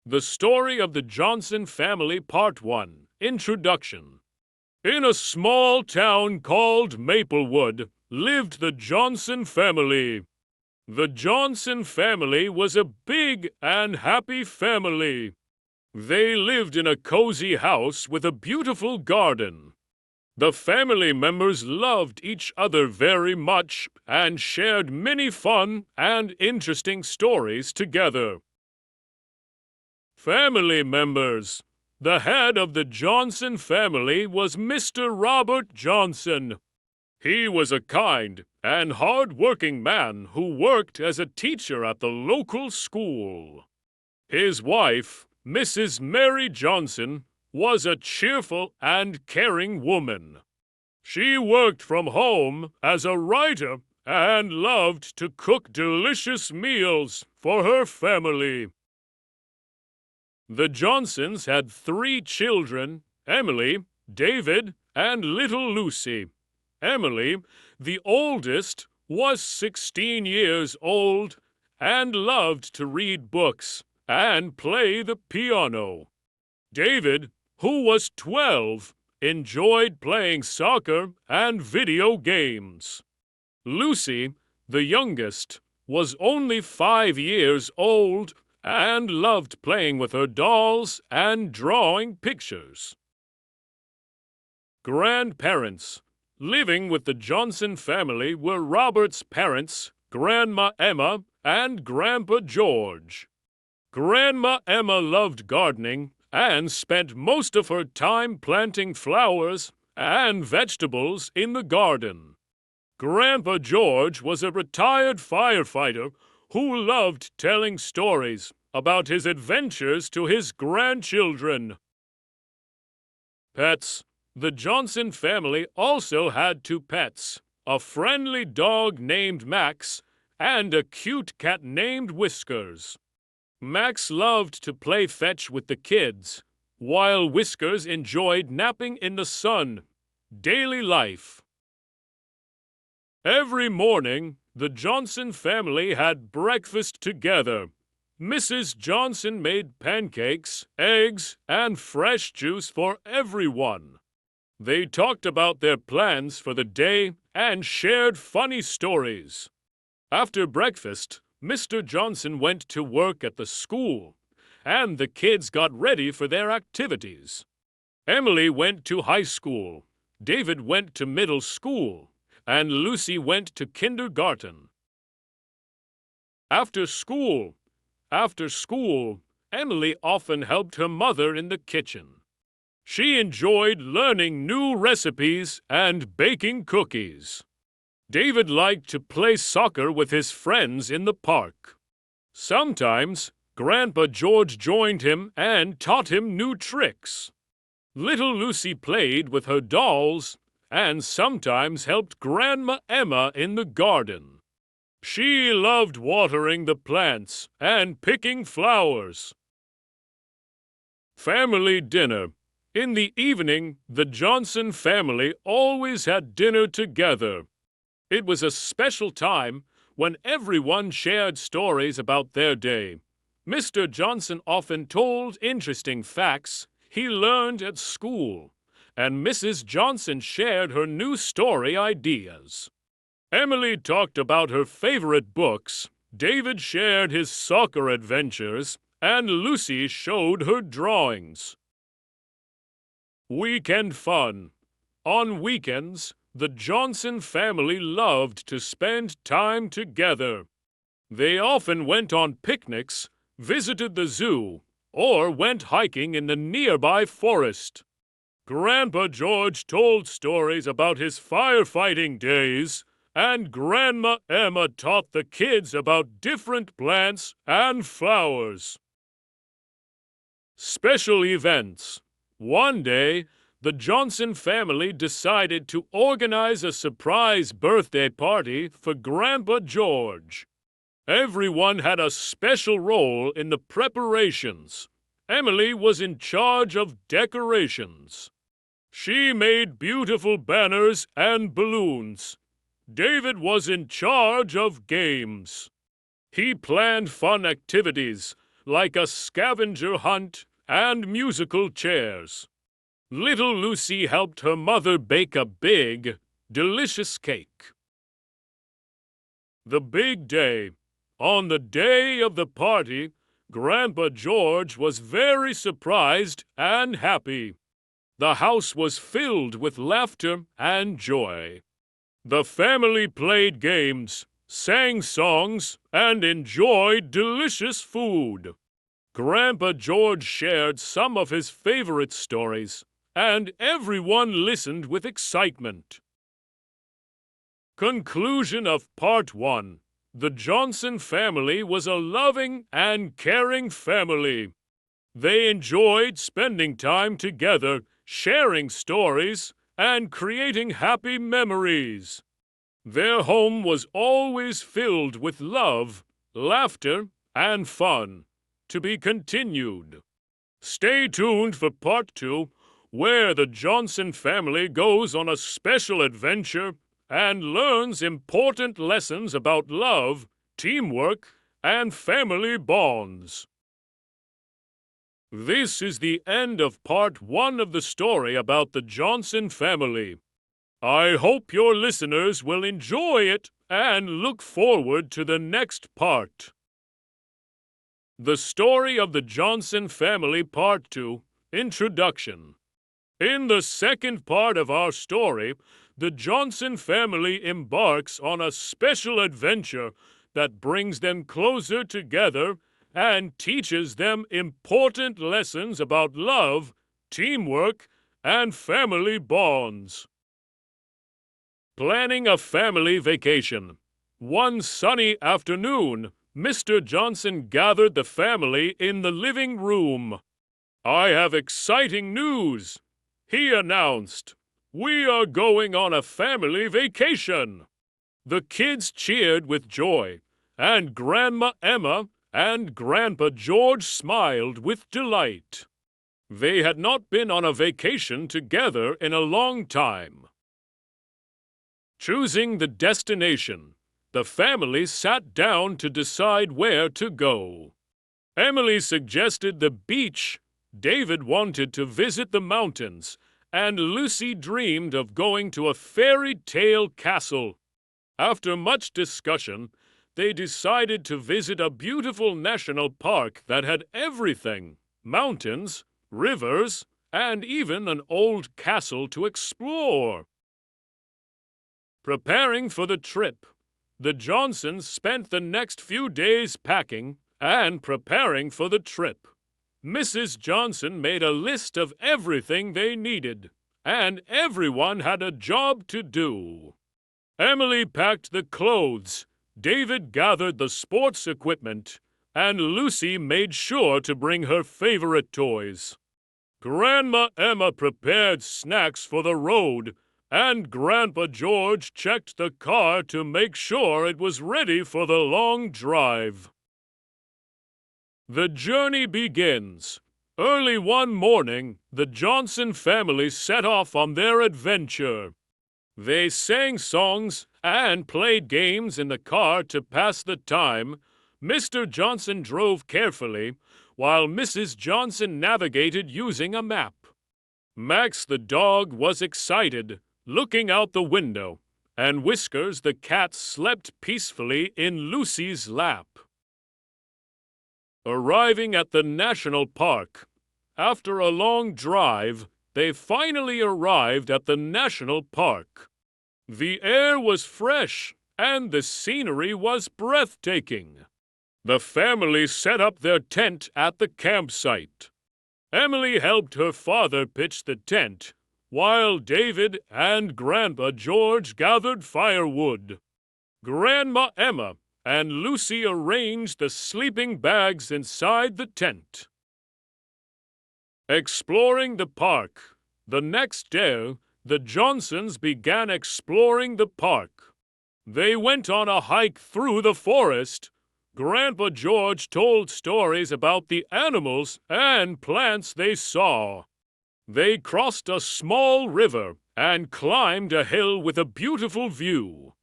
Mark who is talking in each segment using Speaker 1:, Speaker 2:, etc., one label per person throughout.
Speaker 1: The Story of the Johnson Family Part 1 Introduction. In a small town called Maplewood lived the Johnson family. The Johnson family was a big and happy family. They lived in a cozy house with a beautiful garden. The family members loved each other very much and shared many fun and interesting stories together. Family members. The head of the Johnson family was Mr. Robert Johnson. He was a kind and hard-working man who worked as a teacher at the local school. His wife, Mrs. Mary Johnson, was a cheerful and caring woman. She worked from home as a writer and loved to cook delicious meals for her family. The Johnsons had 3 children, Emily, David, and little Lucy. Emily, the oldest, was 16 years old and loved to read books and play the piano. David, who was 12, enjoyed playing soccer and video games. Lucy, the youngest, was only 5 years old and loved playing with her dolls and drawing pictures. Grandparents. Living with the Johnson family were Robert's parents, Grandma Emma and Grandpa George. Grandma Emma loved gardening and spent most of her time planting flowers and vegetables in the garden. Grandpa George was a retired firefighter who loved telling stories about his adventures to his grandchildren. Pets. The Johnson family also had 2 pets, a friendly dog named Max and a cute cat named Whiskers. Max loved to play fetch with the kids, while Whiskers enjoyed napping in the sun. Daily life. Every morning, the Johnson family had breakfast together. Mrs. Johnson made pancakes, eggs, and fresh juice for everyone. They talked about their plans for the day and shared funny stories. After breakfast, Mr. Johnson went to work at the school, and the kids got ready for their activities. Emily went to high school, David went to middle school, and Lucy went to kindergarten. After school, Emily often helped her mother in the kitchen. She enjoyed learning new recipes and baking cookies. David liked to play soccer with his friends in the park. Sometimes, Grandpa George joined him and taught him new tricks. Little Lucy played with her dolls and sometimes helped Grandma Emma in the garden. She loved watering the plants and picking flowers. Family dinner. In the evening, the Johnson family always had dinner together. It was a special time when everyone shared stories about their day. Mr. Johnson often told interesting facts he learned at school, and Mrs. Johnson shared her new story ideas. Emily talked about her favorite books, David shared his soccer adventures, and Lucy showed her drawings. Weekend fun. On weekends, the Johnson family loved to spend time together. They often went on picnics, visited the zoo, or went hiking in the nearby forest. Grandpa George told stories about his firefighting days, and Grandma Emma taught the kids about different plants and flowers. Special events. One day, the Johnson family decided to organize a surprise birthday party for Grandpa George. Everyone had a special role in the preparations. Emily was in charge of decorations. She made beautiful banners and balloons. David was in charge of games. He planned fun activities, like a scavenger hunt and musical chairs. Little Lucy helped her mother bake a big, delicious cake. The big day. On the day of the party, Grandpa George was very surprised and happy. The house was filled with laughter and joy. The family played games, sang songs, and enjoyed delicious food. Grandpa George shared some of his favorite stories, and everyone listened with excitement. Conclusion of Part 1. The Johnson family was a loving and caring family. They enjoyed spending time together, sharing stories, and creating happy memories. Their home was always filled with love, laughter, and fun. To be continued. Stay tuned for Part 2, where the Johnson family goes on a special adventure and learns important lessons about love, teamwork, and family bonds. This is the end of Part 1 of the story about the Johnson family. I hope your listeners will enjoy it and look forward to the next part. The Story of the Johnson Family Part 2, Introduction. In the second part of our story, the Johnson family embarks on a special adventure that brings them closer together and teaches them important lessons about love, teamwork, and family bonds. Planning a family vacation. One sunny afternoon, Mr. Johnson gathered the family in the living room. "I have exciting news," he announced. "We are going on a family vacation." The kids cheered with joy, and Grandma Emma and Grandpa George smiled with delight. They had not been on a vacation together in a long time. Choosing the destination, the family sat down to decide where to go. Emily suggested the beach, David wanted to visit the mountains, and Lucy dreamed of going to a fairy tale castle. After much discussion, they decided to visit a beautiful national park that had everything: mountains, rivers, and even an old castle to explore. Preparing for the trip, the Johnsons spent the next few days packing and preparing for the trip. Mrs. Johnson made a list of everything they needed, and everyone had a job to do. Emily packed the clothes, David gathered the sports equipment, and Lucy made sure to bring her favorite toys. Grandma Emma prepared snacks for the road, and Grandpa George checked the car to make sure it was ready for the long drive. The journey begins. Early one morning, the Johnson family set off on their adventure. They sang songs and played games in the car to pass the time. Mr. Johnson drove carefully, while Mrs. Johnson navigated using a map. Max the dog was excited, looking out the window, and Whiskers the cat slept peacefully in Lucy's lap. Arriving at the national park. After a long drive, they finally arrived at the national park. The air was fresh, and the scenery was breathtaking. The family set up their tent at the campsite. Emily helped her father pitch the tent, while David and Grandpa George gathered firewood. Grandma Emma and Lucy arranged the sleeping bags inside the tent. Exploring the park. The next day, the Johnsons began exploring the park. They went on a hike through the forest. Grandpa George told stories about the animals and plants they saw. They crossed a small river and climbed a hill with a beautiful view.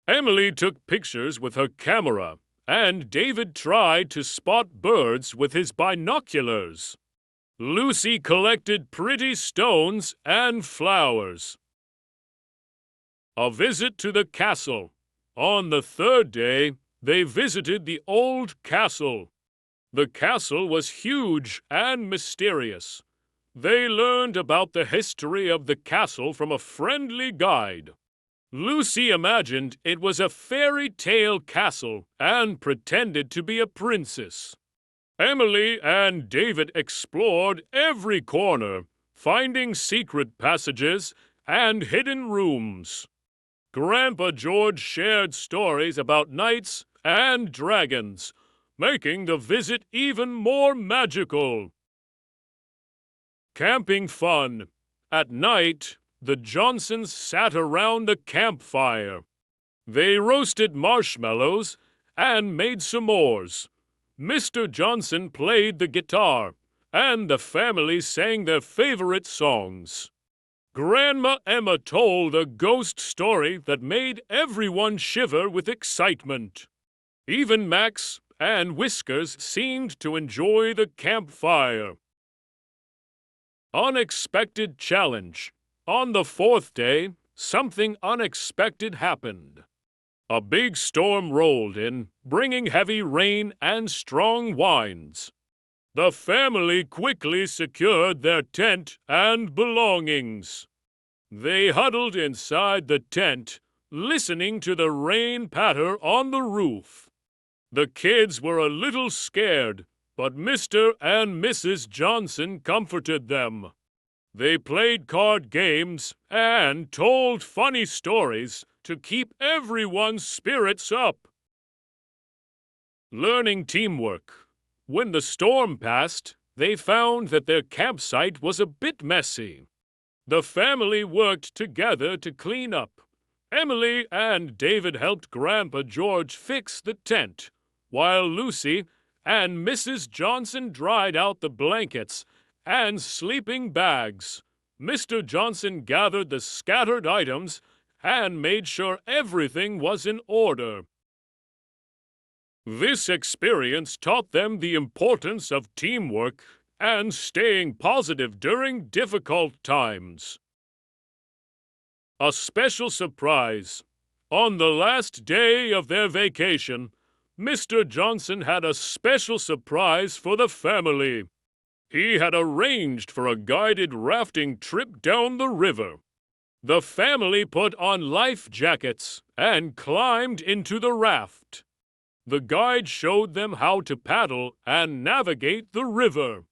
Speaker 1: Emily took pictures with her camera, and David tried to spot birds with his binoculars. Lucy collected pretty stones and flowers. A visit to the castle. On the third day, they visited the old castle. The castle was huge and mysterious. They learned about the history of the castle from a friendly guide. Lucy imagined it was a fairy tale castle and pretended to be a princess. Emily and David explored every corner, finding secret passages and hidden rooms. Grandpa George shared stories about knights and dragons, making the visit even more magical. Camping fun. At night, the Johnsons sat around the campfire. They roasted marshmallows and made s'mores. Mr. Johnson played the guitar, and the family sang their favorite songs. Grandma Emma told a ghost story that made everyone shiver with excitement. Even Max and Whiskers seemed to enjoy the campfire. Unexpected challenge. On the fourth day, something unexpected happened. A big storm rolled in, bringing heavy rain and strong winds. The family quickly secured their tent and belongings. They huddled inside the tent, listening to the rain patter on the roof. The kids were a little scared, but Mr. and Mrs. Johnson comforted them. They played card games and told funny stories to keep everyone's spirits up. Learning teamwork. When the storm passed, they found that their campsite was a bit messy. The family worked together to clean up. Emily and David helped Grandpa George fix the tent, while Lucy and Mrs. Johnson dried out the blankets and sleeping bags. Mr. Johnson gathered the scattered items and made sure everything was in order. This experience taught them the importance of teamwork and staying positive during difficult times. A special surprise. On the last day of their vacation, Mr. Johnson had a special surprise for the family. He had arranged for a guided rafting trip down the river. The family put on life jackets and climbed into the raft. The guide showed them how to paddle and navigate the river.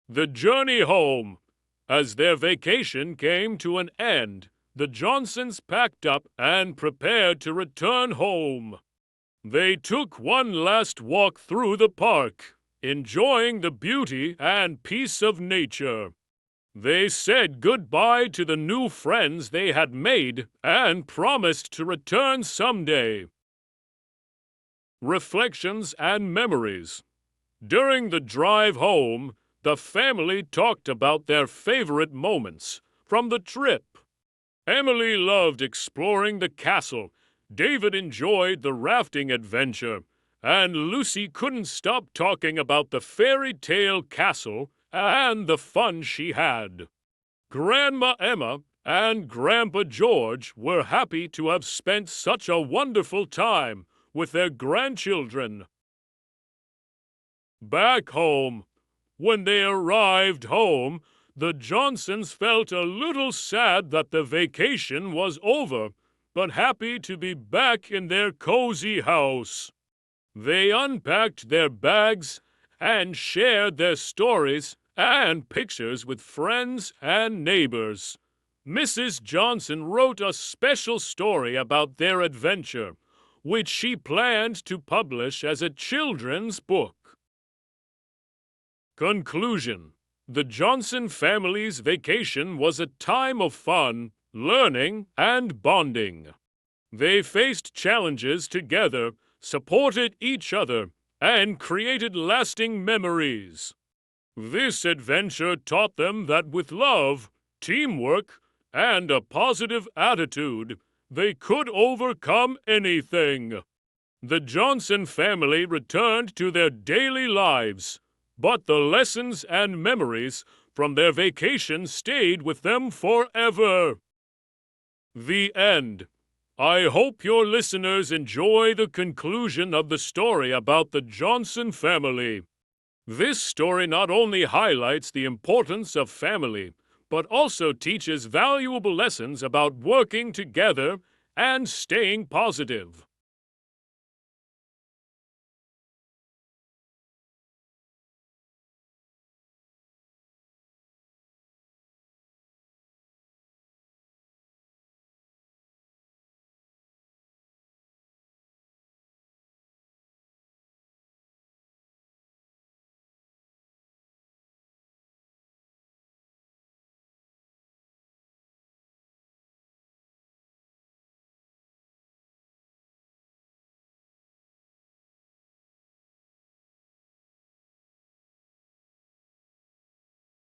Speaker 1: The journey home. As their vacation came to an end, the Johnsons packed up and prepared to return home. They took one last walk through the park, enjoying the beauty and peace of nature. They said goodbye to the new friends they had made and promised to return someday. Reflections and memories. During the drive home, the family talked about their favorite moments from the trip. Emily loved exploring the castle, David enjoyed the rafting adventure, and Lucy couldn't stop talking about the fairy tale castle and the fun she had. Grandma Emma and Grandpa George were happy to have spent such a wonderful time with their grandchildren. Back home. When they arrived home, the Johnsons felt a little sad that the vacation was over, but happy to be back in their cozy house. They unpacked their bags and shared their stories and pictures with friends and neighbors. Mrs. Johnson wrote a special story about their adventure, which she planned to publish as a children's book. Conclusion. The Johnson family's vacation was a time of fun, learning, and bonding. They faced challenges together, supported each other, and created lasting memories. This adventure taught them that with love, teamwork, and a positive attitude, they could overcome anything. The Johnson family returned to their daily lives, but the lessons and memories from their vacation stayed with them forever. The end. I hope your listeners enjoy the conclusion of the story about the Johnson family. This story not only highlights the importance of family, but also teaches valuable lessons about working together and staying positive.